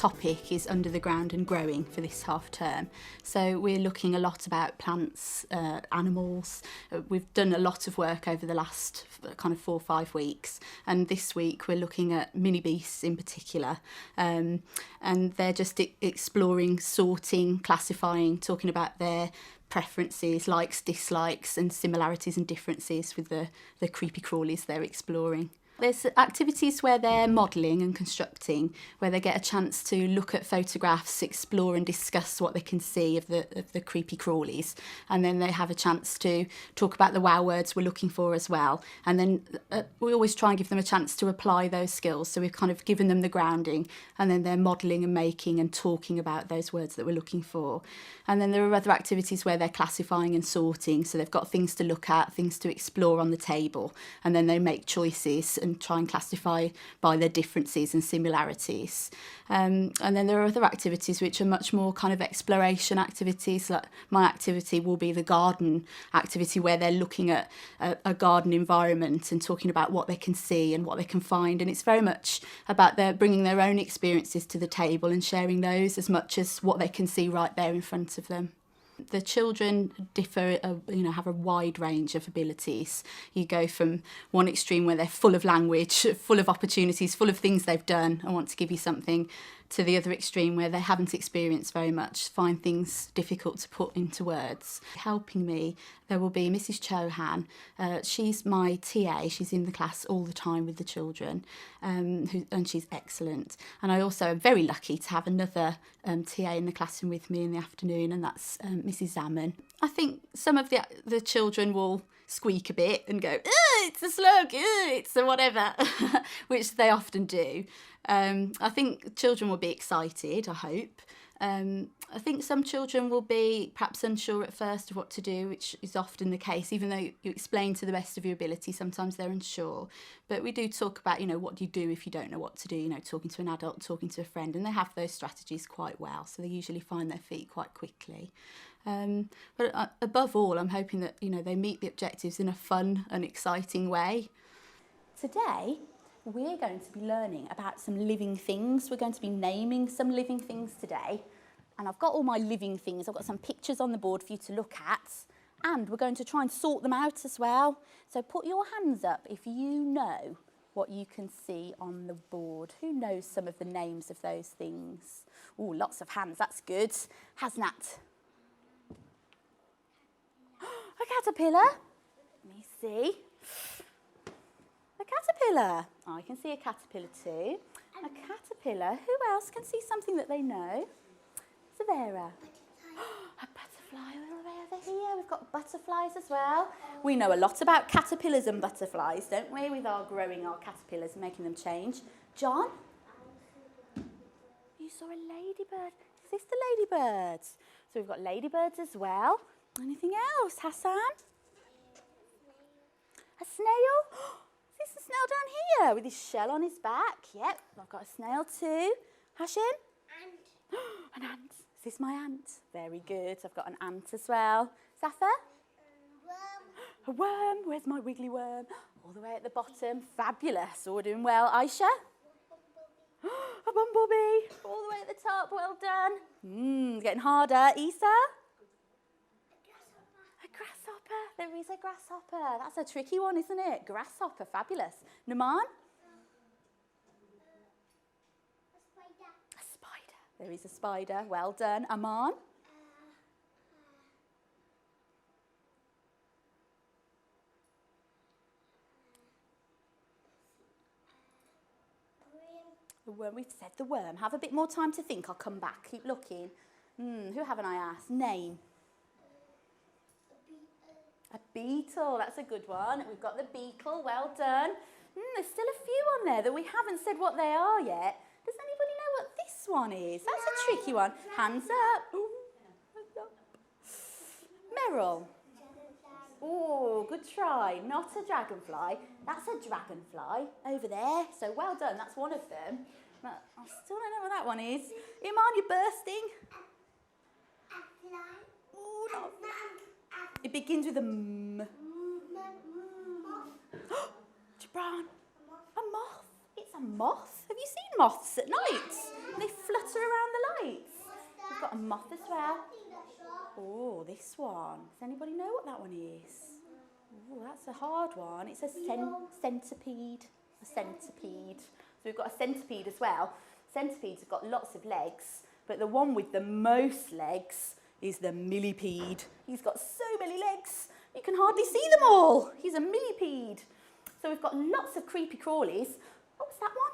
topic is under the ground and growing for this half term. So we're looking a lot about plants, animals. We've done a lot of work over the last kind of 4 or 5 weeks, and this week we're looking at mini beasts in particular, and they're just exploring, sorting, classifying, talking about their preferences, likes, dislikes, and similarities and differences with the creepy crawlies they're exploring. There's activities where they're modelling and constructing, where they get a chance to look at photographs, explore and discuss what they can see of the creepy crawlies, and then they have a chance to talk about the wow words we're looking for as well. And then we always try and give them a chance to apply those skills, so we've kind of given them the grounding, and then they're modelling and making and talking about those words that we're looking for. And then there are other activities where they're classifying and sorting, so they've got things to look at, things to explore on the table, and then they make choices and try and classify by their differences and similarities. And then there are other activities which are much more kind of exploration activities. Like my activity will be the garden activity, where they're looking at a garden environment and talking about what they can see and what they can find. And it's very much about their bringing their own experiences to the table and sharing those as much as what they can see right there in front of them. The children differ, have a wide range of abilities. You go from one extreme where they're full of language, full of opportunities, full of things they've done and want to give you something, to the other extreme where they haven't experienced very much, find things difficult to put into words. Helping me, there will be Mrs. Chohan. She's my TA. She's in the class all the time with the children, and she's excellent. And I also am very lucky to have another TA in the classroom with me in the afternoon, and that's Mrs. Zaman. I think some of the children will squeak a bit and go, it's a slug, it's a whatever, which they often do. I think children will be excited, I hope. I think some children will be perhaps unsure at first of what to do, which is often the case. Even though you explain to the best of your ability, sometimes they're unsure. But we do talk about, what do you do if you don't know what to do, talking to an adult, talking to a friend, and they have those strategies quite well. So they usually find their feet quite quickly. But above all, I'm hoping that, they meet the objectives in a fun and exciting way. Today, we're going to be learning about some living things. We're going to be naming some living things today. And I've got all my living things. I've got some pictures on the board for you to look at. And we're going to try and sort them out as well. So put your hands up if you know what you can see on the board. Who knows some of the names of those things? Oh, lots of hands. That's good. Hasnat. A caterpillar. Let me see. A caterpillar. I can see a caterpillar too. A caterpillar. Who else can see something that they know? Savera. A butterfly all the way over here. We've got butterflies as well. We know a lot about caterpillars and butterflies, don't we? With our growing our caterpillars and making them change. John? You saw a ladybird. Is this the ladybirds? So we've got ladybirds as well. Anything else? Hassan? A snail? Is this a snail down here with his shell on his back? Yep, I've got a snail too. Hashim? Ant. An ant. Is this my ant? Very good. I've got an ant as well. Safa? Worm. A worm. Where's my wiggly worm? All the way at the bottom. Fabulous. All doing well. Aisha? A bumblebee. All the way at the top. Well done. Getting harder. Isa? Grasshopper. There is a grasshopper. That's a tricky one, isn't it? Grasshopper. Fabulous. Numan? A spider. A spider. There is a spider. Well done. Aman? The worm. We've said the worm. Have a bit more time to think. I'll come back. Keep looking. Who haven't I asked? Name. A beetle, that's a good one. We've got the beetle, well done. There's still a few on there that we haven't said what they are yet. Does anybody know what this one is? That's a tricky one. Hands up. Ooh, hands up. Meryl. Oh, good try. Not a dragonfly. That's a dragonfly over there. So well done, that's one of them. But I still don't know what that one is. Iman, you're bursting. A fly. Ooh, no. It begins with a M. Gibran. A moth. It's a moth. Have you seen moths at night? They flutter got a moth as well. Oh, this one. Does anybody know what that one is? Oh, that's a hard one. It's a centipede. A centipede. So we've got a centipede as well. Centipedes have got lots of legs, but the one with the most legs is the millipede. He's got so many legs, you can hardly see them all. He's a millipede. So we've got lots of creepy crawlies. What was that one?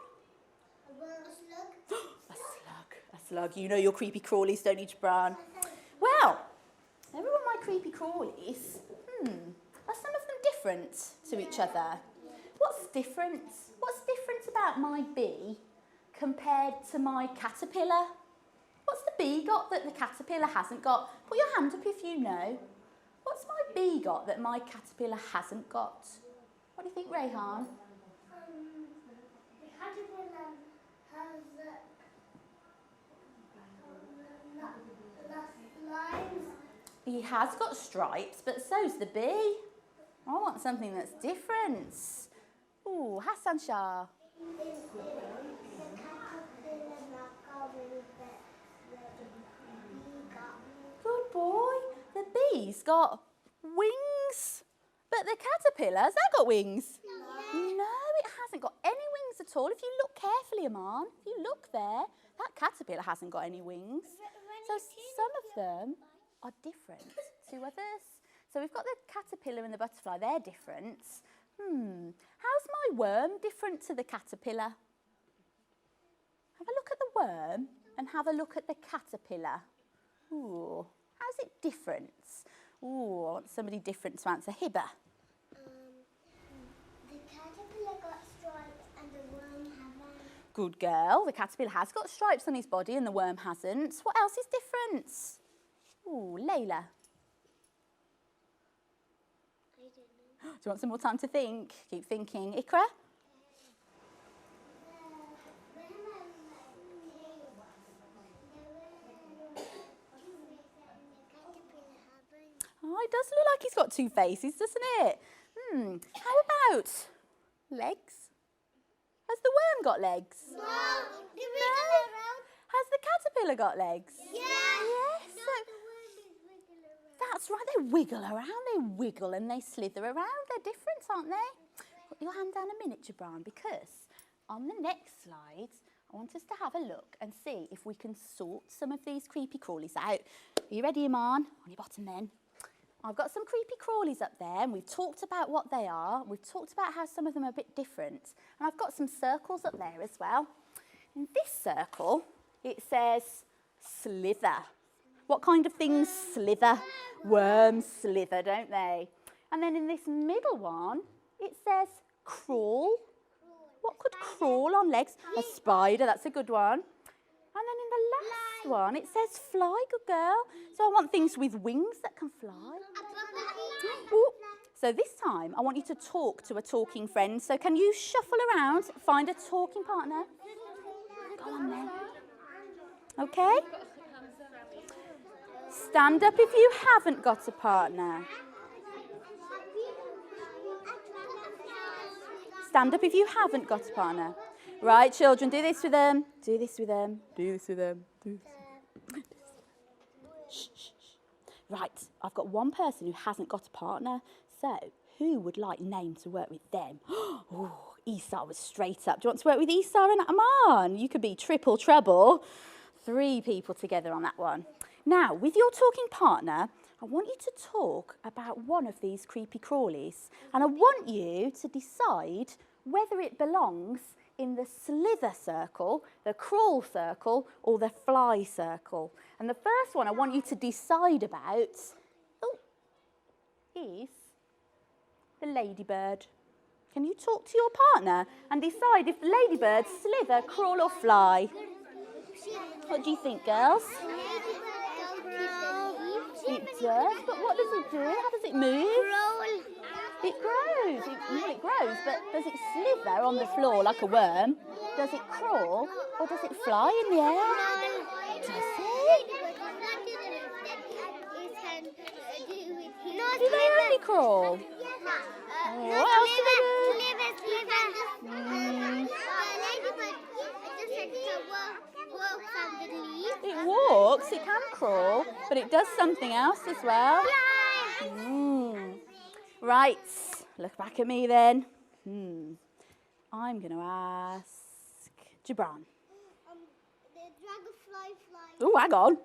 A slug. A slug. You know your creepy crawlies, don't you, Gibran? Well, there are all my creepy crawlies. Are some of them different to each other? What's different? What's different about my bee compared to my caterpillar? What's the bee got that the caterpillar hasn't got? Put your hand up if you know. What's my bee got that my caterpillar hasn't got? What do you think, Rayhan? The caterpillar has the lines. He has got stripes, but so's the bee. I want something that's different. Ooh, Hassan Shah. The caterpillar not going the bee got. Good boy. The bee's got wings. But the caterpillar, has that got wings? No, it hasn't got any wings at all. If you look carefully, Aman, if you look there, that caterpillar hasn't got any wings. So some of them are different to others. So we've got the caterpillar and the butterfly, they're different. How's my worm different to the caterpillar? Have a look at the worm and have a look at the caterpillar. Ooh, how's it different? Ooh, I want somebody different to answer. Hiba. The caterpillar got stripes and the worm haven't. Good girl. The caterpillar has got stripes on his body and the worm hasn't. What else is different? Ooh, Layla. I don't know. Do you want some more time to think? Keep thinking. Ikra? Oh, it does look like he's got two faces, doesn't it? How about legs? Has the worm got legs? No, they wiggle around. Has the caterpillar got legs? Yeah. Yes. No, So the worm is wiggle around. that's right, they wiggle around, they wiggle and they slither around. They're different, aren't they? Put your hand down a minute, Gibran, because on the next slide, I want us to have a look and see if we can sort some of these creepy crawlies out. Are you ready, Iman? On your bottom then. I've got some creepy crawlies up there and we've talked about what they are. We've talked about how some of them are a bit different. And I've got some circles up there as well. In this circle, it says slither. What kind of things slither? Worms slither, don't they? And then in this middle one, it says crawl. What could crawl on legs? A spider, that's a good one. And then in the last one, it says fly, good girl. So I want things with wings that can fly. Ooh. So this time, I want you to talk to a talking friend. So can you shuffle around, find a talking partner? Go on then. Okay? Stand up if you haven't got a partner. Stand up if you haven't got a partner. Right, children, do this with them. Do this with them. Do this with them. Do this. Shh, shh, shh. Right, I've got one person who hasn't got a partner. So, who would like Naim to work with them? Oh, Isa was straight up. Do you want to work with Isa and Aman? You could be triple trouble. 3 people together on that one. Now, with your talking partner, I want you to talk about one of these creepy crawlies. And I want you to decide whether it belongs in the slither circle, the crawl circle, or the fly circle. And the first one I want you to decide about is the ladybird. Can you talk to your partner and decide if the ladybird slither, crawl, or fly? What do you think, girls? It does, but what does it do? How does it move? It grows. It grows, but does it slither on the floor like a worm? Does it crawl or does it fly in the air? Does it? Do they only crawl? What else do they do? It walks. it can crawl, but it does something else as well. Right, look back at me then. I'm going to ask Gibran. The dragonfly flies. Oh, hang on.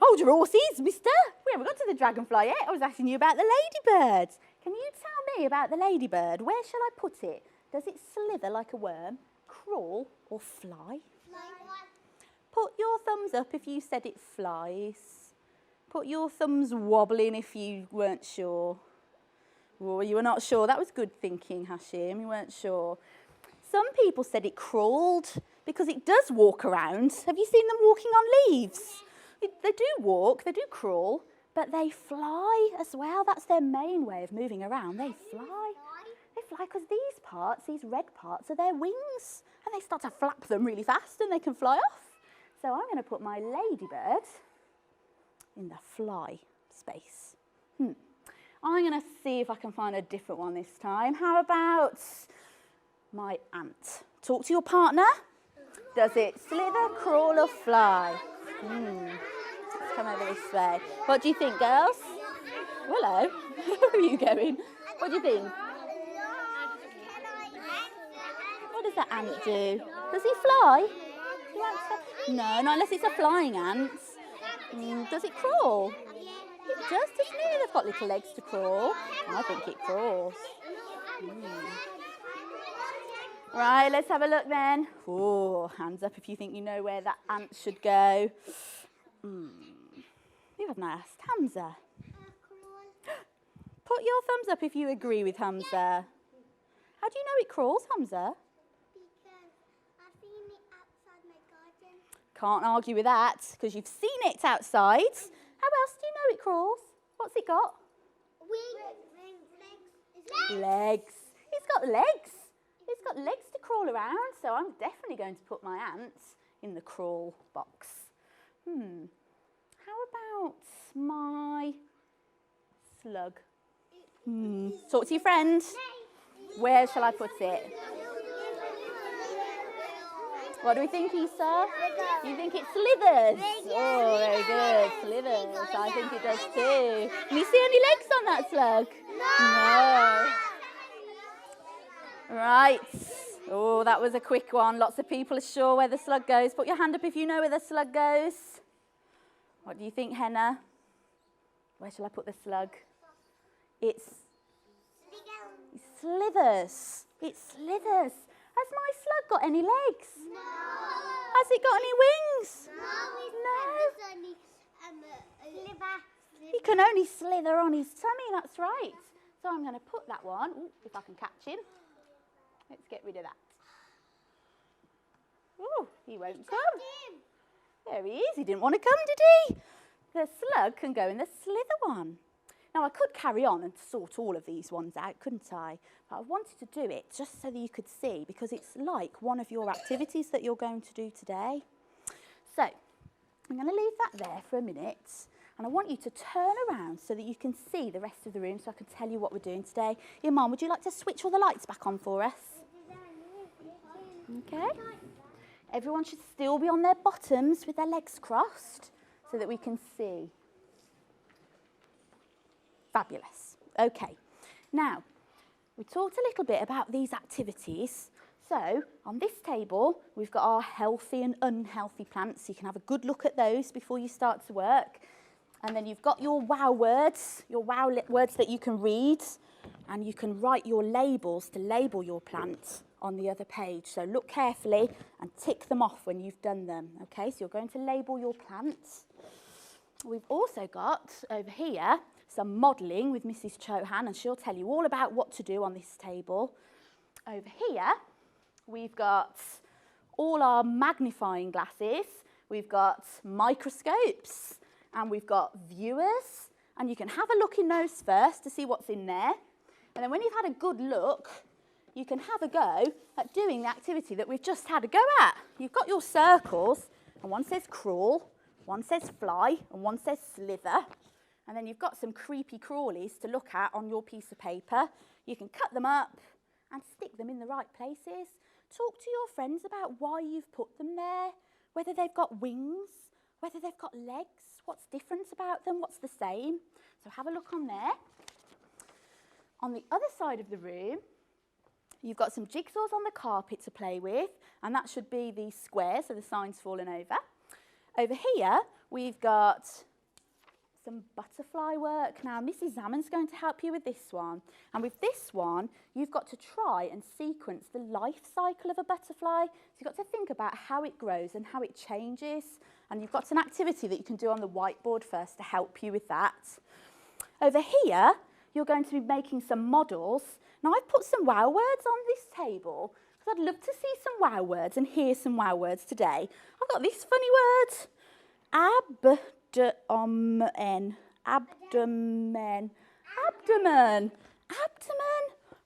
Hold your horses, mister. We haven't got to the dragonfly yet. I was asking you about the ladybird. Can you tell me about the ladybird? Where shall I put it? Does it slither like a worm, crawl, or fly? Put your thumbs up if you said it flies. Put your thumbs wobbling if you weren't sure. Oh, you were not sure. That was good thinking, Hashim. You weren't sure. Some people said it crawled because it does walk around. Have you seen them walking on leaves? They do walk, they do crawl, but they fly as well. That's their main way of moving around. They fly. They fly because these parts, these red parts, are their wings. And they start to flap them really fast and they can fly off. So I'm going to put my ladybird in the fly space. I'm going to see if I can find a different one this time. How about my ant? Talk to your partner. Does it slither, crawl or fly? Let's come over this way. What do you think, girls? Hello. Where are you going? What do you think? What does that ant do? Does he fly? No, not unless it's a flying ant. Does it crawl? It does, doesn't it? They've got little legs to crawl. I think it crawls. Right, let's have a look then. Oh, hands up if you think you know where that ant should go. You haven't asked Hamza. Put your thumbs up if you agree with Hamza. How do you know it crawls, Hamza? Because I've seen it outside my garden. Can't argue with that, because you've seen it outside. How else do you know it crawls? What's it got? Wings. Legs. It's got legs. It's got legs to crawl around, so I'm definitely going to put my ant in the crawl box. How about my slug? Talk to your friend. Where shall I put it? What do we think, Isa? You think it slithers? Oh, very good. Slithers. I think it does too. Can you see any legs on that slug? No. Right. Oh, that was a quick one. Lots of people are sure where the slug goes. Put your hand up if you know where the slug goes. What do you think, Henna? Where shall I put the slug? It slithers. It slithers. Has my slug got any legs? No. Has it got any wings? No. He can only slither on his tummy, that's right. So I'm going to put that one, if I can catch him. Let's get rid of that. Oh, he won't come. There he is. He didn't want to come, did he? The slug can go in the slither one. Now, I could carry on and sort all of these ones out, couldn't I? But I wanted to do it just so that you could see, because it's like one of your activities that you're going to do today. So, I'm going to leave that there for a minute, and I want you to turn around so that you can see the rest of the room, so I can tell you what we're doing today. Iman, would you like to switch all the lights back on for us? Okay. Everyone should still be on their bottoms with their legs crossed so that we can see. Fabulous. Okay. Now, we talked a little bit about these activities. So, on this table, we've got our healthy and unhealthy plants. You can have a good look at those before you start to work. And then you've got your wow words that you can read, and you can write your labels to label your plant on the other page. So look carefully and tick them off when you've done them. Okay, so you're going to label your plants. We've also got over here some modelling with Mrs. Chohan, and she'll tell you all about what to do on this table. Over here, we've got all our magnifying glasses. We've got microscopes, and we've got viewers, and you can have a look in those first to see what's in there. And then when you've had a good look, you can have a go at doing the activity that we've just had a go at. You've got your circles, and one says crawl, one says fly, and one says slither. And then you've got some creepy crawlies to look at on your piece of paper. You can cut them up and stick them in the right places. Talk to your friends about why you've put them there, whether they've got wings whether they've got legs, what's different about them, what's the same. So have a look on there. On the other side of the room, you've got some jigsaws on the carpet to play with, and that should be the squares, so the sign's fallen over. Over here, we've got some butterfly work. Now, Mrs. Zammond's going to help you with this one. And with this one, you've got to try and sequence the life cycle of a butterfly. So you've got to think about how it grows and how it changes. And you've got an activity that you can do on the whiteboard first to help you with that. Over here, you're going to be making some models. Now, I've put some wow words on this table because I'd love to see some wow words and hear some wow words today. I've got this funny word, abdomen, abdomen, abdomen, abdomen.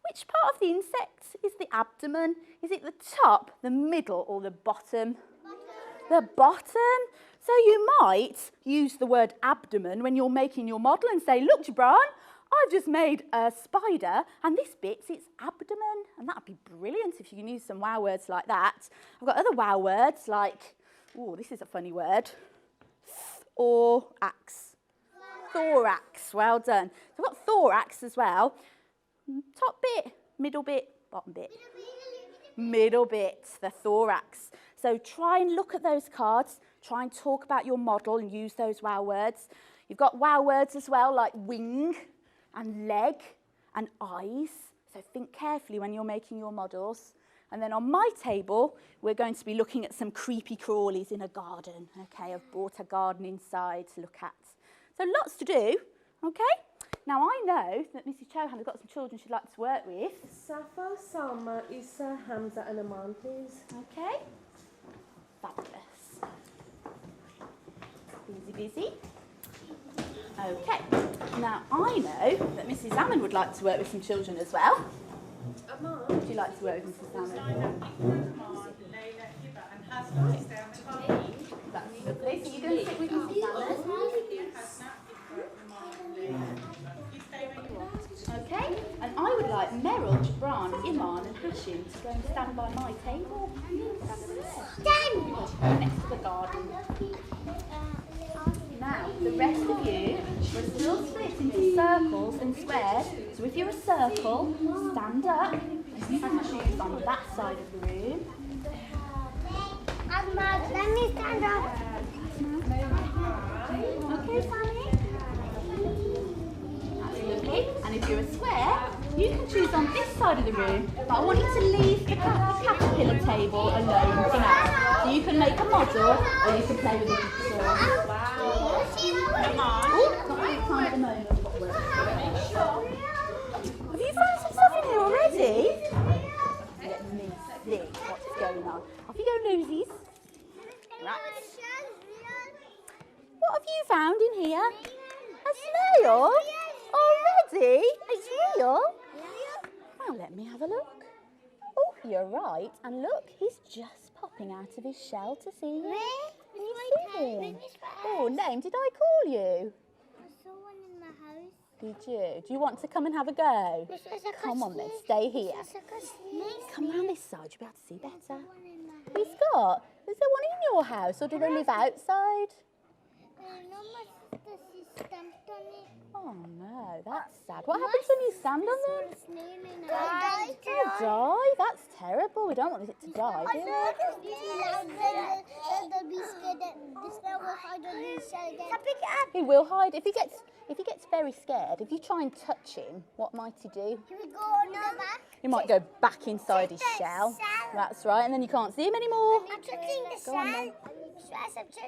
Which part of the insect is the abdomen? Is it the top, the middle, or the bottom? The bottom. So you might use the word abdomen when you're making your model and say, look, Gibran, I've just made a spider and this bit's its abdomen. And that would be brilliant if you can use some wow words like that. I've got other wow words like, oh, this is a funny word. Thorax. Thorax, well done. So I've got thorax as well. Top bit, middle bit, bottom bit. Middle bit, the thorax. So try and look at those cards. Try and talk about your model and use those wow words. You've got wow words as well like wing and leg and eyes. So think carefully when you're making your models. And then on my table, we're going to be looking at some creepy crawlies in a garden. Okay, I've brought a garden inside to look at. So lots to do, okay? Now I know that Mrs. Chohan has got some children she'd like to work with. Safa, Salma, Issa, Hamza and Aman, please. Okay, fabulous. Busy, busy. Okay, now I know that Mrs. Zammond would like to work with some children as well. Would you like to work with Mrs. Zammond? That's lovely. So you're going to sit with Mrs. Zammond? Okay, and I would like Meryl, Gibran, Iman and Hashim to go and stand by my table. Stand! Next to the garden. Now, the rest of you, we're still split into circles and squares. So if you're a circle, stand up. Hashi's on that side of the room. Let me stand up. Okay, Fanny? That's lovely. And if you're a square, you can choose on this side of the room, but I want you to leave the caterpillar table alone for now. So you can make a model or you can play with it. Have you found some stuff in here already? Let me see what's going on. Off you go, nosies. Right. What have you found in here? A snail? Already? It's real? Well, let me have a look. Oh, you're right. And look, he's just popping out of his shell to see you. Can you see him? Oh, name, did I call you? I saw one in my house. Did you? Do you want to come and have a go? Come on then, stay here. Come round this side, you'll be able to see better. Who's got? Is there one in your house or do they live outside? No, my sister, she stamped on it. Oh no, that's sad. What happens when you stand on them? They die? That's terrible. We don't want it to die, do we? He will hide. If he gets very scared, if you try and touch him, what might he do? He might go back inside his shell. That's right, and then you can't see him anymore. Go on then.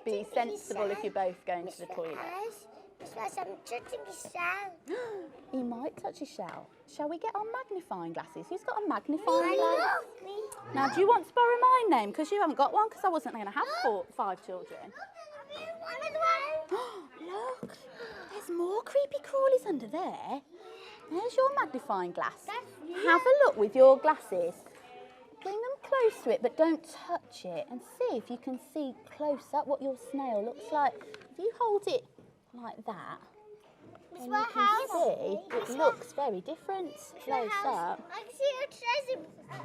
Be sensible if you're both going to the toilet. He might touch his shell. Shall we get our magnifying glasses? Who's got a magnifying glass? Now, do you want to borrow my name? Because you haven't got one, because I wasn't going to have 5 children. Look, there's more creepy crawlies under there. There's your magnifying glass. Have a look with your glasses. Bring them close to it, but don't touch it. And see if you can see close up what your snail looks like. If you hold it like that, then you can see it looks very different close up. I can see a treasure.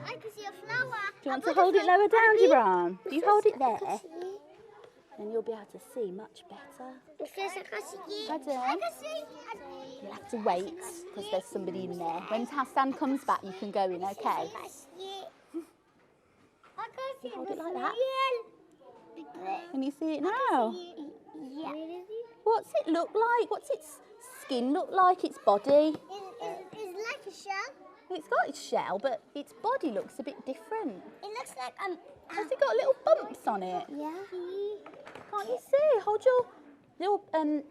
I can see a flower. Do you want to hold it lower down, Gibran? Do you hold it there? And you'll be able to see much better. Because I can see. Pardon? I can see. You'll have to wait because there's somebody in there. When Hassan comes back, you can go in, okay? I can see. Hold it like that. Yeah. Can you see it now? Yeah. What's it look like? What's its skin look like? Its body? It's like a shell. It's got its shell, but its body looks a bit different. It looks like Has it got little bumps on it? Yeah. Can't you see? Hold your little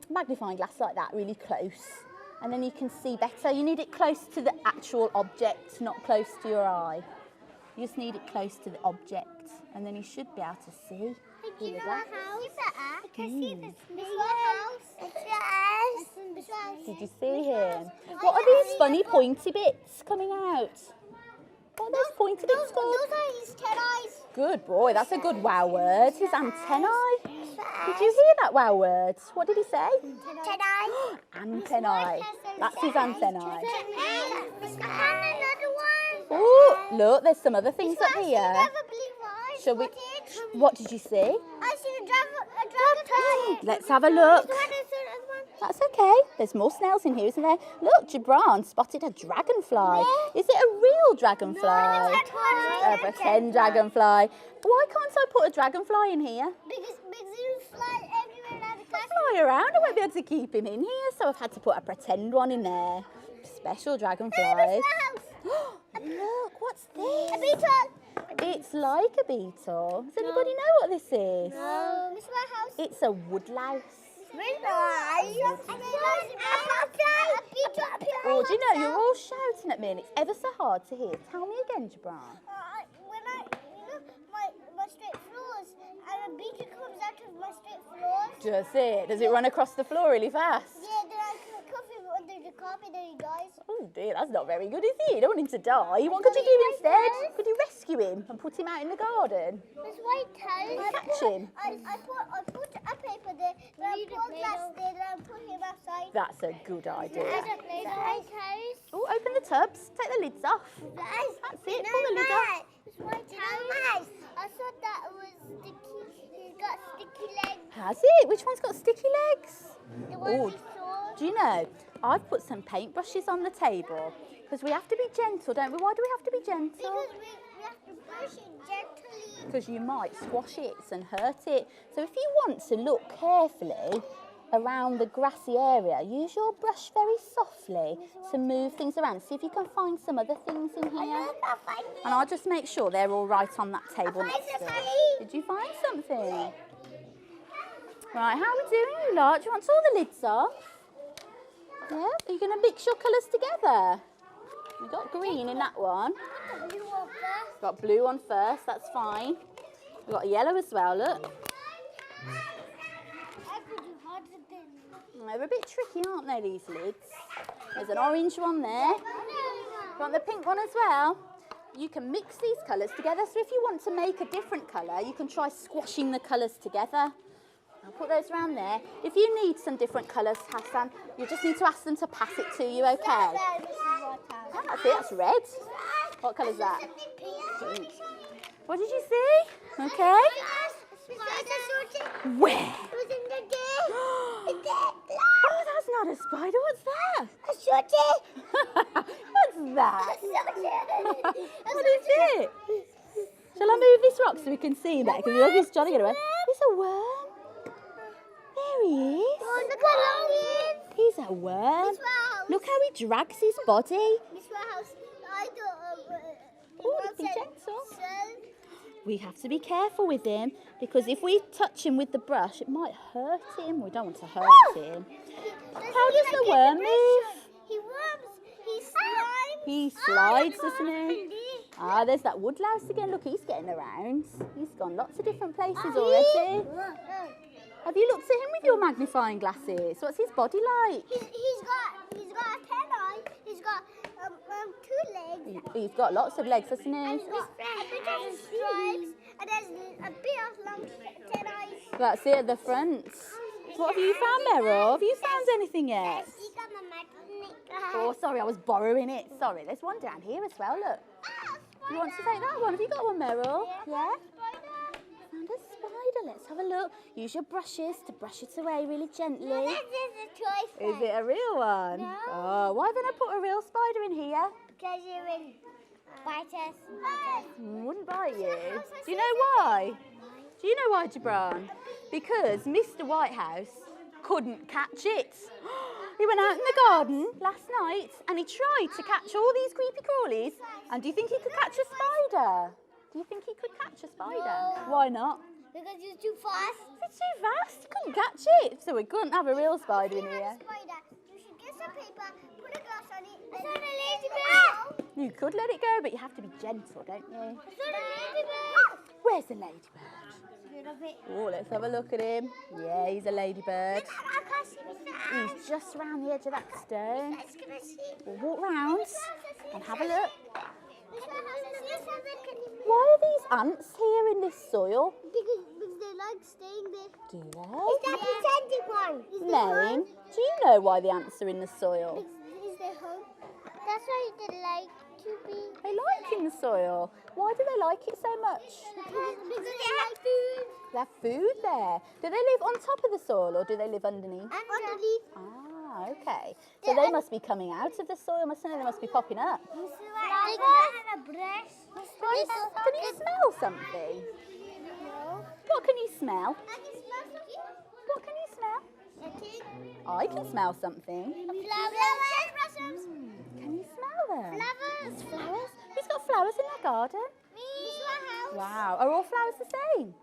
magnifying glass like that, really close, and then you can see better. You need it close to the actual object, not close to your eye. You just need it close to the object, and then you should be able to see. Do you know a house? I can see this. This house. It's a Did you see him? What are these funny pointy bits coming out? What are those pointy bits called? Those are his 10 eyes. Good boy, that's a good wow word. His antennae. Did you hear that wow word? What did he say? 10 eyes. Antennae. That's his antennae. And another one. Oh, look, there's some other things up here. Never believe I Shall we? spotted. What did you see? I see a dragonfly. Let's have a look. One. That's okay. There's more snails in here, isn't there? Look, Gibran spotted a dragonfly. Is it a real dragonfly? A pretend dragonfly. Why can't I put a dragonfly in here? Because you fly everywhere around the castle. Fly around. I won't be able to keep him in here, so I've had to put a pretend one in there. Special dragonflies. Look, what's this? A beetle. It's like a beetle. Does anybody know what this is? No. Miss House. It's a woodlouse. Oh, do you know, you're all shouting at me and it's ever so hard to hear. Tell me again, Gibran. When my straight floors, and a beetle comes out of my straight floors. Does it? Does it run across the floor really fast? Yeah, then I can cuff him under the carpet and he dies. Oh dear, that's not very good, is it? You don't want him to die. What could you do instead? Could you rescue him and put him out in the garden? There's white toes. Catch him. I put a paper there, then I put glass there, then I put him outside. That's a good idea. White toes. Oh, open the tubs. Take the lids off. That's it. Pull the lid off. It's white toes. I thought that was sticky. He's got sticky legs. Has it? Which one's got sticky legs? The one Oh, we saw. do you know, I've put some paintbrushes on the table because we have to be gentle, don't we? Why do we have to be gentle? Because we have to brush it gently. Because you might squash it and hurt it. So if you want to look carefully around the grassy area, use your brush very softly to move things around. See if you can find some other things in here. And I'll just make sure they're all right on that table next to us. Did you find something? Right, how are we doing, you lot? Do you want all the lids off? Yeah? Are you going to mix your colours together? You've got green in that one. Got blue on first, that's fine. We've got yellow as well, look. They're a bit tricky, aren't they, these lids? There's an orange one there. You want the pink one as well? You can mix these colours together, so if you want to make a different colour, you can try squashing the colours together. I'll put those around there. If you need some different colours, Hassan, you just need to ask them to pass it to you, okay? Oh, that's it, that's red. What colour's that? Pink. What did you see? Okay. Where? Oh, that's not a spider. What's that? What's that? What is it? Shall I move this rock so we can see that? Because look, he's trying to get away. It's a worm. There he is. Oh, look how long he is. He's a worm. Look how he drags his body. Oh, be gentle. We have to be careful with him because if we touch him with the brush, it might hurt him. We don't want to hurt him. How does the worm move? He worms. He slides. He slides, doesn't he? Ah, there's that woodlouse again. Look, he's getting around. He's gone lots of different places already. Have you looked at him with your magnifying glasses? What's his body like? He's got 10 eyes. He's got 2 legs. He's got lots of legs, hasn't he? And a bit of stripes. And there's a bit of long 10 eyes. That's it at the front. What have you found, Meryl? Have you found anything yet? He got my magnet. Oh, sorry, I was borrowing it. Sorry, there's one down here as well, look. You want to take that one? Have you got one, Meryl? Yeah? Found found a spider. Let's have a look. Use your brushes to brush it away really gently. This is a toy Is it a real one? No. Oh, why haven't I put a real spider in here? Because you will bite us. Wouldn't bite you. Do you know why? Do you know why, Gibran? Because Mr. Whitehouse couldn't catch it. He went out in the garden last night and he tried to catch all these creepy crawlies. And do you think he could catch a spider? Do you think he could catch a spider? No. Why not? Because you're too fast. It's too fast. He couldn't catch it. So we couldn't have a real spider in here. Spider. You should get some paper, put a glass on it. It's not a ladybird. You could let it go, but you have to be gentle, don't you? It's not a ladybird. Where's the ladybird? Get off it. Oh, let's have a look at him. Yeah, he's a ladybird. I can't see Mr. Owl. He's just around the edge of that stone. Let's go and see. We'll walk round and have a look. Let's have a look. Why are these ants here in this soil? Because they like staying there. Do Is they? that pretending one? Is their Name. home? Do you know why the ants are in the soil? Is their home? That's why they like to be. They like in the soil. Why do they like it so much? Because they have food. They have food there. Do they live on top of the soil or do they live underneath? Underneath. Ah, okay. So they must be coming out of the soil, mustn't they? They must be popping up. They have a breast. Can you smell something? No. What can you smell? I can smell something. What can you smell? I can smell something. Flowers. Can you smell them? Flowers. Flowers? Who's got flowers in their garden? Me. Wow. Are all flowers the same?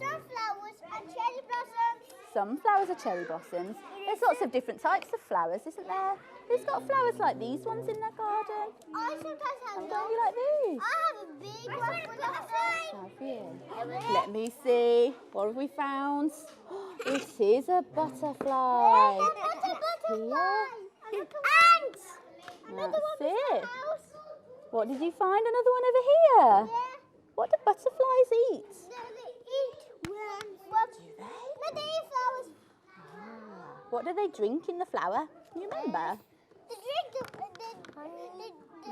Sunflowers and cherry blossoms. Some flowers are cherry blossoms. There's lots of different types of flowers, isn't there? Who's got flowers like these ones in their garden? I sometimes have And don't you like these? I have a big one full of flowers. Have you? Let me see. What have we found? It is a butterfly. Here. Ants. That's it. What did you find? Another one over here. What do butterflies eat? They eat worms. Do they? No, they eat flowers. What do they drink in the flower? Can you remember? They drink the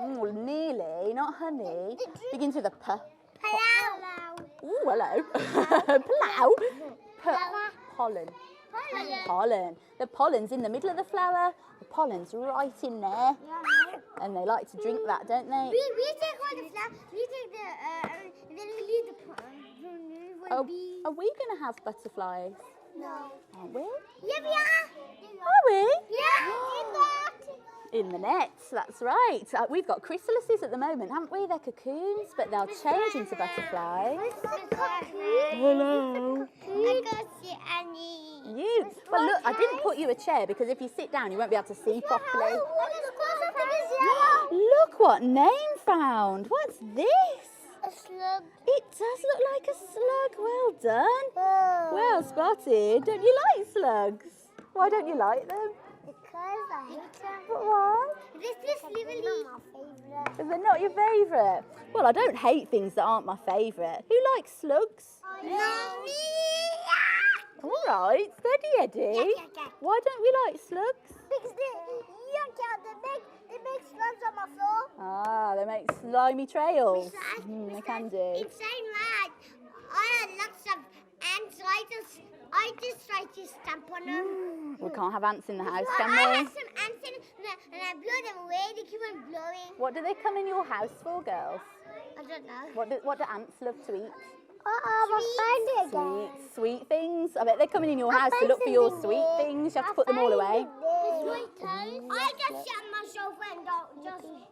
Oh, nearly. Not honey. Begins with a P. Palau. Oh, hello. Plough. Pollen. Pollen. The pollen's in the middle of the flower. The pollen's right in there. And they like to drink that, don't they? We take all the flowers. We take the then we leave the pond. Oh, are we going to have butterflies? No. Aren't we? Yeah, we are. Are we? Yeah. In the nets, that's right. We've got chrysalises at the moment, haven't we? They're cocoons, but they'll change into butterflies. Hello. I can't see any. You. Well, look, I didn't put you a chair because if you sit down, you won't be able to see properly. Look what Name found. What's this? A slug. It does look like a slug. Well done. Well spotted. Don't you like slugs? Why don't you like them? Because I hate them. But why? This is literally my favorite. Because they're not your favourite. Well, I don't hate things that aren't my favourite. Who likes slugs? No, me. All right, steady Eddie. Yeah. Why don't we like slugs? Because they make slugs on my floor. Ah, they make slimy trails. Besides, They can do. It's saying that I had lots of ants. I just tried to stamp on them. We can't have ants in the house, can I we? had some ants in and I blew them away. They keep on blowing. What do they come in your house for, girls? I don't know. What do ants love to eat? Sweet things. I bet they're coming in your house to look for your sweet things. You have to put them all away. Sweet toes. I just sat on my sofa and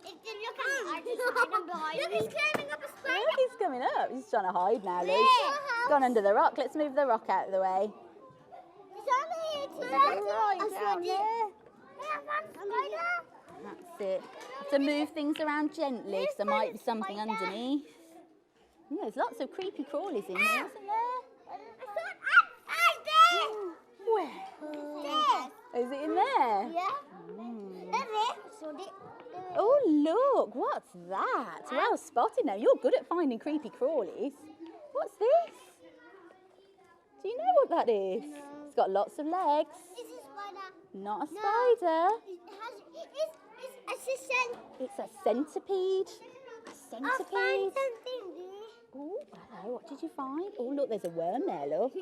it didn't look at me. I just hid them behind. Look, he's climbing up a spider. Look, he's coming up. He's trying to hide now, Liz. Where? He's gone under the rock. Let's move the rock out of the way. It's Right down there. That's it. Have to move things around gently because there might be something underneath. Yeah, there's lots of creepy crawlies in here, isn't there? Where? Is it in there? Oh, look, what's that? Well spotted now. You're good at finding creepy crawlies. What's this? Do you know what that is? It's got lots of legs. Not a spider. It's a centipede. A centipede. Oh, hello. What did you find? Oh, look, there's a worm there, look.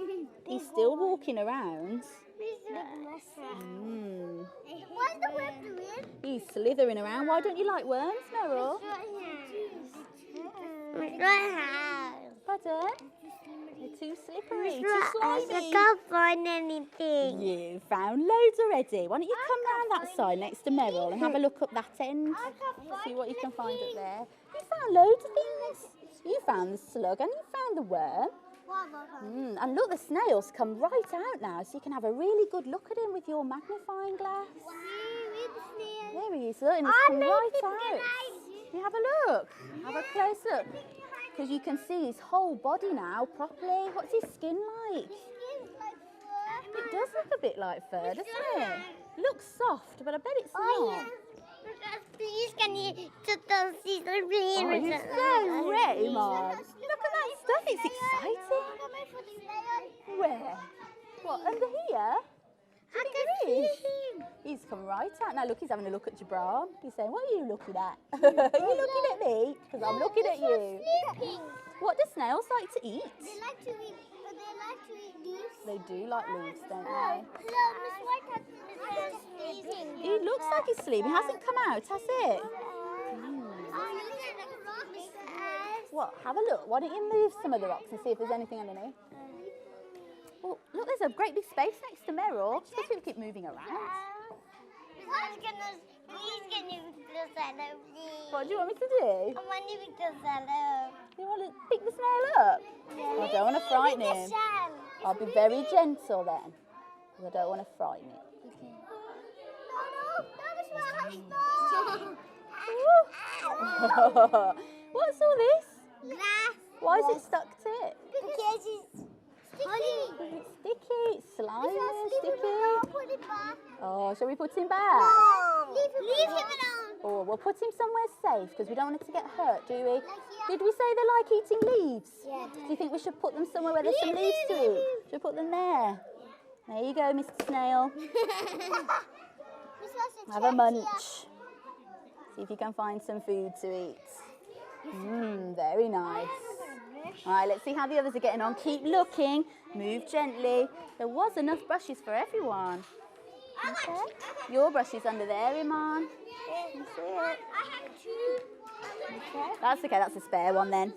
He's still walking around. What's the worm doing? He's slithering around. Why don't you like worms, Meryl? Pardon? They're too slippery, too slimy. I can't find anything. You found loads already. Why don't you come round that side next to Meryl and have a look up that end? See what you can find up there. You found loads of things. You found the slug and you found the worm. And look, the snails come right out now, so you can have a really good look at him with your magnifying glass. There he is, look, and he's come right out. You have a look. Have a close look. Because you can see his whole body now properly. What's his skin like? It does look a bit like fur, doesn't it? Looks soft, but I bet it's not. Please, can you just see the Oh, you're so ready, Mom. Look at that stuff, it's exciting. Where? What, under here? Do you think there is? He's come right out. Now look, he's having a look at Jabran. He's saying, what are you looking at? Are you looking at me? Because I'm looking at you. What do snails like to eat? They like to eat, but they like to eat leaves. They do like leaves, don't they? Hello, Miss Whitehead is sleeping. He looks like he's sleeping. He hasn't come out, has it? What? Have a look. Why don't you move some of the rocks and see if there's anything underneath? Oh, look, there's a great big space next to Meryl. Just because we keep moving around. Please, can you pick the salad, please? What do you want me to do? I want to pick the salad. You want to pick the snail up? I don't want to frighten him. I'll be very gentle then. Because I don't want to frighten him. What's all this? Grass. Why is it stuck to it? Because it's sticky. It's sticky, it's slimy, sticky. Put it back. Oh, shall we put him back? Leave him alone. Oh, we'll put him somewhere safe because we don't want it to get hurt, do we? Did we say they like eating leaves? Yeah. Do you think we should put them somewhere where there's some leaves to eat? Should we put them there? There you go, Mr. Snail. Have a munch. See if you can find some food to eat. Very nice. All right, let's see how the others are getting on. Keep looking. Move gently. There was enough brushes for everyone. Okay. Your brush is under there, Iman. You see it? I have two. Okay. That's okay. That's a spare one then.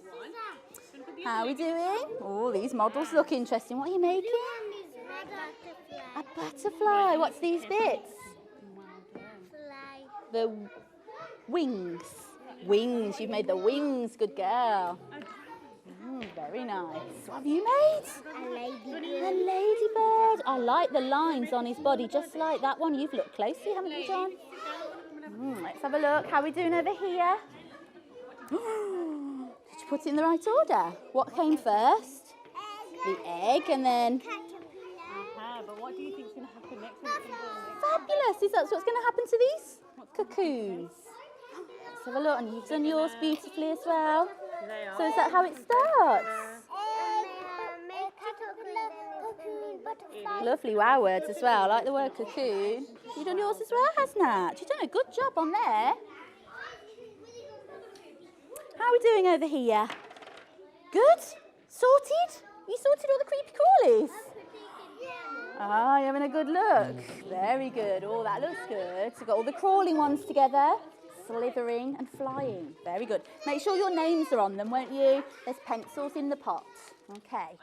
How are we doing? Oh, these models look interesting. What are you making? A butterfly. What's these bits? The wings. Wings. You've made the wings. Good girl. Very nice. What have you made? A ladybird. A ladybird. I like the lines on his body, just like that one. You've looked closely, haven't you, John? Let's have a look. How are we doing over here? Did you put it in the right order? What came first? The egg, and then... But what do you think is going to happen next? Fabulous. Is that what's going to happen to these cocoons? Let's have a look. And you've done yours beautifully as well. So is that how it starts? Lovely wow words as well. I like the word cocoon. You've done yours as well, Hasnat? You've done a good job on there. How are we doing over here? Good? Sorted? You sorted all the creepy crawlies? Ah, you're having a good look. Very good. Oh, that looks good. So we've got all the crawling ones together. Slithering and flying. Very good. Make sure your names are on them, won't you? There's pencils in the pot. Okay.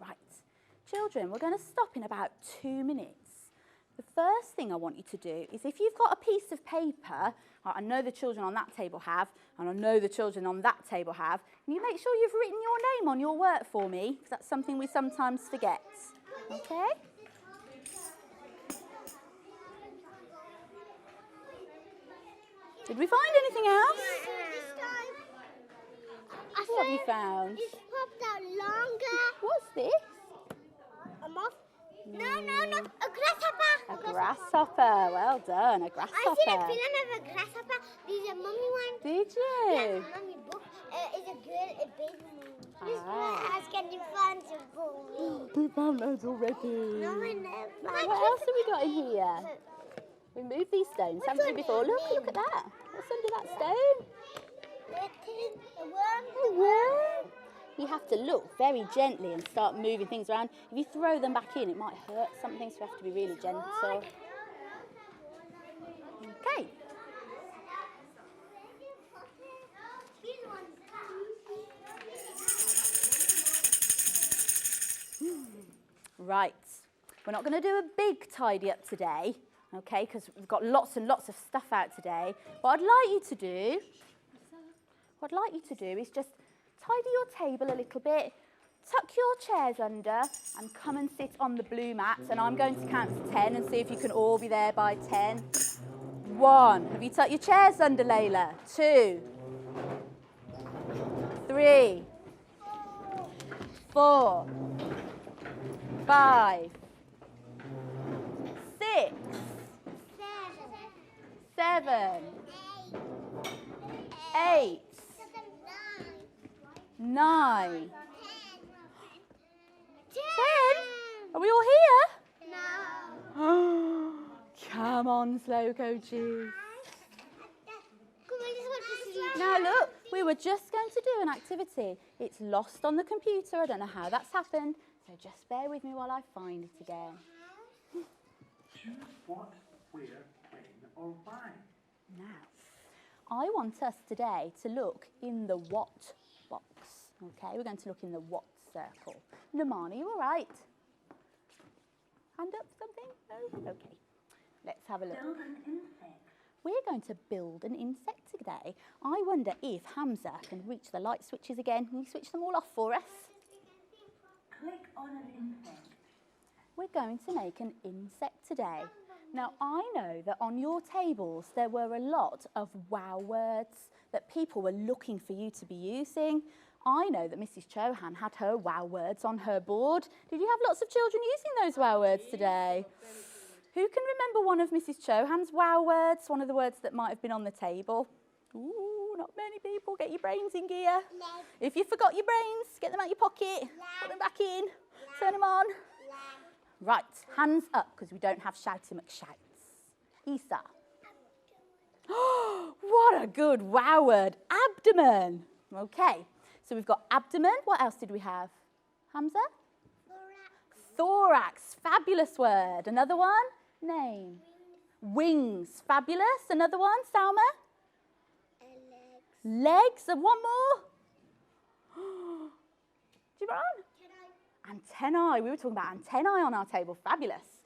Right. Children, we're going to stop in about 2 minutes. The first thing I want you to do is if you've got a piece of paper, I know the children on that table have, and I know the children on that table have, and you make sure you've written your name on your work for me, because that's something we sometimes forget. Okay? Did we find anything else? What have you found? It's popped out longer. What's this? A moth? No, a grasshopper. A grasshopper. Well done, a grasshopper. I seen a film of a grasshopper. There's a mummy one. Did you? Yeah, mummy book. It's a girl, a baby one. Can you find some for me? We found those already. No, I never. What else have we got in here? We moved these stones, haven't we, before? Look at that. What's under that stone? The worm. A worm. You have to look very gently and start moving things around. If you throw them back in, it might hurt something, so you have to be really gentle. Okay. Right. We're not going to do a big tidy up today, okay, because we've got lots and lots of stuff out today. What I'd like you to do is just tidy your table a little bit, tuck your chairs under and come and sit on the blue mat, and I'm going to count to 10 and see if you can all be there by 10. 1. Have you tucked your chairs under, Layla? 2. 3. 4. 5. 6. 7. 8. 9. 10. Are we all here? No. Come on, slow coaches. Come on, just want to see. Now look, we were just going to do an activity. It's lost on the computer. I don't know how that's happened. So just bear with me while I find it again. Choose what, where, when or why. Now, I want us today to look in the what box. Okay, we're going to look in the what circle. Naman, are you all right? Hand up something? No? Okay. Let's have a look. Build an insect. We're going to build an insect today. I wonder if Hamza can reach the light switches again. Can you switch them all off for us? Click on an insect. We're going to make an insect today. Now, I know that on your tables there were a lot of wow words that people were looking for you to be using. I know that Mrs. Chohan had her wow words on her board. Did you have lots of children using those wow words today? Who can remember one of Mrs. Chohan's wow words, one of the words that might have been on the table? Ooh, not many people. Get your brains in gear. If you forgot your brains, get them out your pocket, put them back in, turn them on. Right, hands up, because we don't have Shouty McShouts. Isa. What a good wow word. Abdomen. Okay, so we've got abdomen. What else did we have? Hamza? Thorax. Fabulous word. Another one? Name. Wings. Fabulous. Another one? Salma? Legs. And one more? Gibran? Antennae. We were talking about antennae on our table. Fabulous.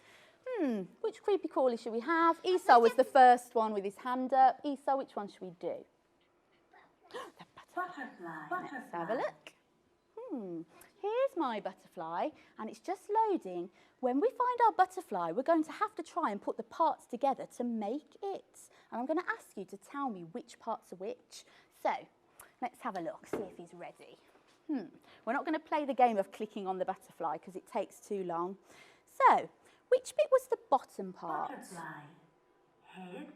Which creepy crawly should we have? Esau was the first one with his hand up. Esau, which one should we do? The butterfly. Let's have a look. Here's my butterfly, and it's just loading. When we find our butterfly, we're going to have to try and put the parts together to make it. And I'm going to ask you to tell me which parts are which. So, let's have a look, see if he's ready. We're not going to play the game of clicking on the butterfly because it takes too long. So, which bit was the bottom part? Butterfly. Head.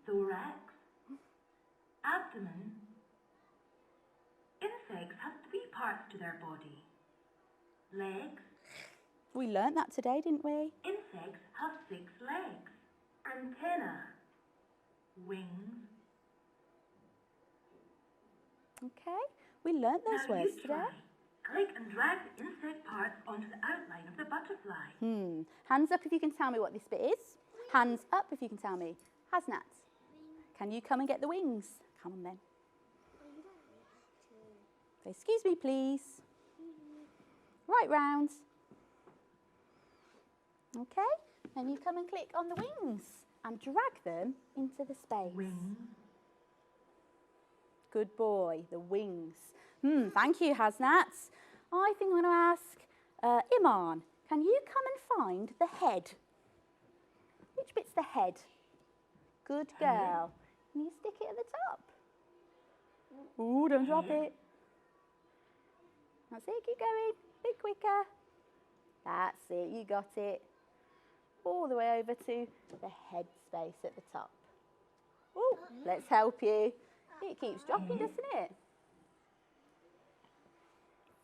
Thorax. Abdomen. Insects have 3 parts to their body. Legs. We learnt that today, didn't we? Insects have 6 legs. Antenna. Wings. Okay, we learnt those Now words you today. try. Click and drag the insect parts onto the outline of the butterfly. Hands up if you can tell me what this bit is. Hands up if you can tell me. Hasnat, can you come and get the wings? Come on then. So, excuse me, please. Right round. Okay, then you come and click on the wings and drag them into the space. Wings. Good boy, the wings. Thank you, Hasnat. I think I'm going to ask Iman, can you come and find the head? Which bit's the head? Good girl. Can you stick it at the top? Ooh, don't drop it. That's it, keep going. Bit quicker. That's it, you got it. All the way over to the head space at the top. Ooh, let's help you. It keeps dropping, doesn't it?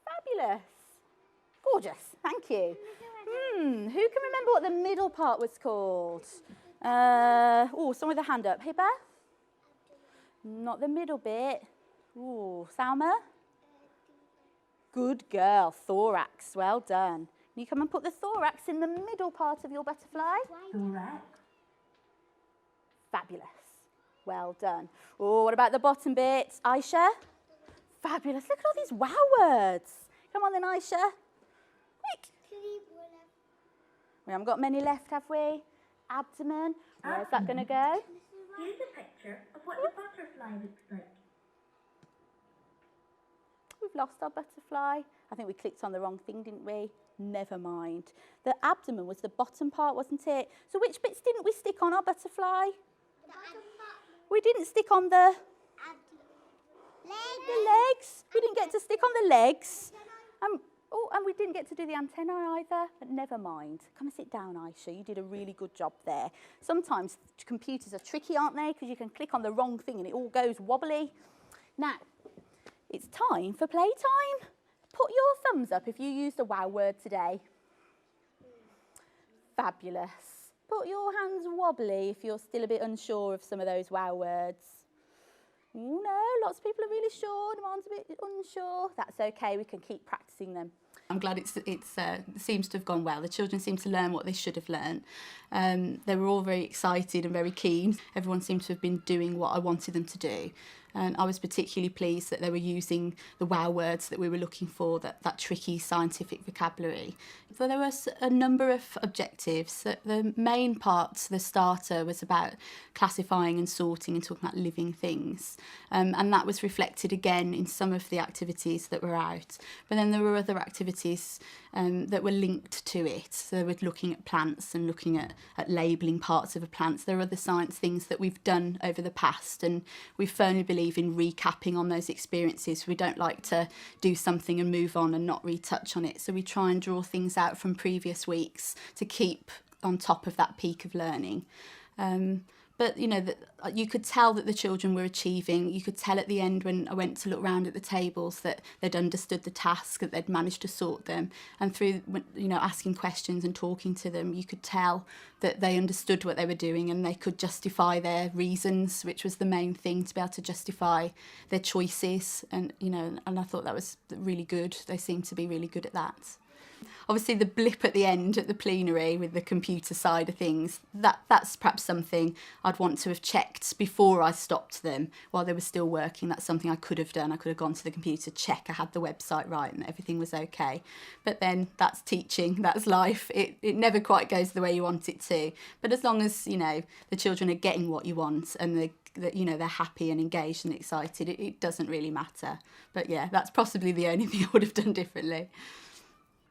Fabulous. Gorgeous. Thank you. Who can remember what the middle part was called? Someone with a hand up. Hey, Beth? Not the middle bit. Salma? Good girl, thorax. Well done. Can you come and put the thorax in the middle part of your butterfly? Thorax. Fabulous. Well done. What about the bottom bit? Aisha? Fabulous. Look at all these wow words. Come on then, Aisha. Quick. We haven't got many left, have we? Abdomen. Where's that going to go? Here's a picture of what the butterfly looks like. We've lost our butterfly. I think we clicked on the wrong thing, didn't we? Never mind. The abdomen was the bottom part, wasn't it? So which bits didn't we stick on our butterfly? We didn't stick on the legs. We didn't get to stick on the legs. And we didn't get to do the antennae either. But never mind. Come and sit down, Aisha. You did a really good job there. Sometimes computers are tricky, aren't they? Because you can click on the wrong thing and it all goes wobbly. Now, it's time for playtime. Put your thumbs up if you used a wow word today. Fabulous. Put your hands wobbly if you're still a bit unsure of some of those wow words. Oh no, lots of people are really sure, the one's a bit unsure. That's okay, we can keep practicing them. I'm glad it seems to have gone well. The children seem to learn what they should have learned. They were all very excited and very keen. Everyone seemed to have been doing what I wanted them to do. And I was particularly pleased that they were using the wow words that we were looking for, that tricky scientific vocabulary. So there was a number of objectives. The main part, the starter, was about classifying and sorting and talking about living things. And that was reflected again in some of the activities that were out. But then there were other activities that were linked to it. So they were looking at plants and looking at labelling parts of a plant. There are other science things that we've done over the past, and we firmly believe in recapping on those experiences. We don't like to do something and move on and not retouch on it. So we try and draw things out from previous weeks to keep on top of that peak of learning. But, you know, you could tell that the children were achieving. You could tell at the end when I went to look round at the tables that they'd understood the task, that they'd managed to sort them. And through, you know, asking questions and talking to them, you could tell that they understood what they were doing and they could justify their reasons, which was the main thing, to be able to justify their choices. And, you know, and I thought that was really good. They seemed to be really good at that. Obviously, the blip at the end at the plenary with the computer side of things, that's perhaps something I'd want to have checked before I stopped them while they were still working. That's something I could have done. I could have gone to the computer, check I had the website right and everything was okay. But then that's teaching, that's life. It never quite goes the way you want it to. But as long as, you know, the children are getting what you want and you know, they're happy and engaged and excited, it doesn't really matter. But yeah, that's possibly the only thing I would have done differently.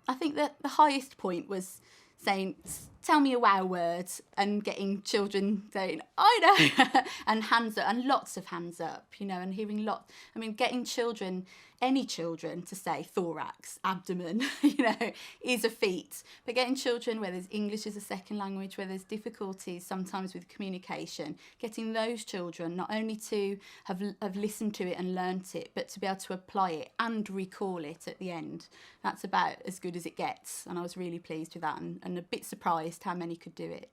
I think that the highest point was saying, tell me a wow word, and getting children saying, I know, and hands up, and lots of hands up, you know, and hearing getting children, any children, to say thorax, abdomen, you know, is a feat. But getting children where there's English as a second language, where there's difficulties sometimes with communication, getting those children not only to have listened to it and learnt it, but to be able to apply it and recall it at the end. That's about as good as it gets. And I was really pleased with that and a bit surprised how many could do it.